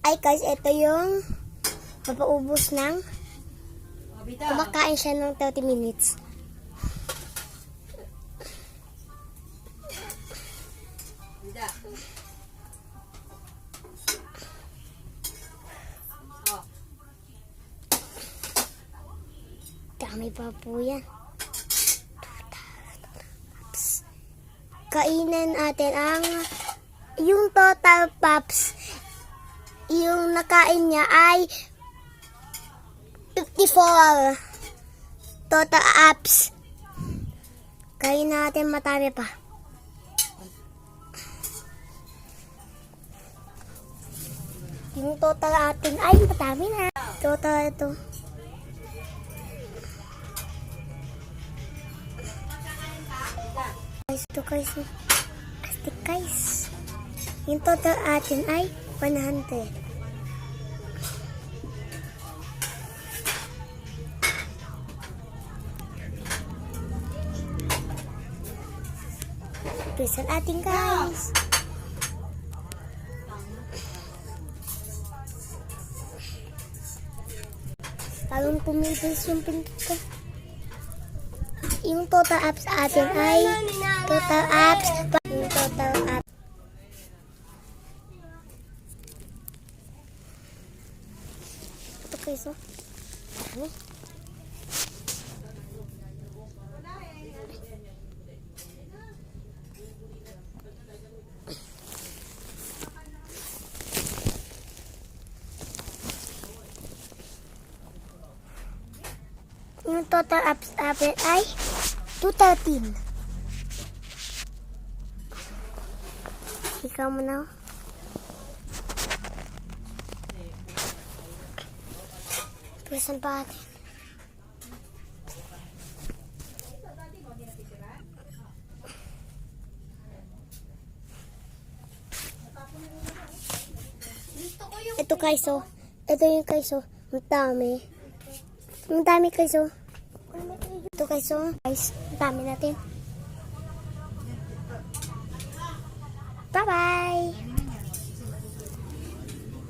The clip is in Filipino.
Ay guys, ito yung mapaubos ng kumakain siya ng 30 minutes. Dami pa po yan. Kainin natin ang yung total pops. Yung nakain niya ay 54 total apps. Kainin natin matami pa. Yung total atin ay matami na. Total ito. Guys, ito guys. Astig guys. Yung total atin ay 100. Pesan atin guys. Parang pumilis yung pinto ko. Yung total apps atin ay total apps. Yung total apps. Ito guys, oh. Ano? Yung total apps atin ay 213. Ikaw mo na. Pesan pa atin. Ito guys, oh. Ito yung guys, oh. Ang dami. Ang dami guys, oh. Ito guys, oh. Guys, ang dami natin. Bye-bye!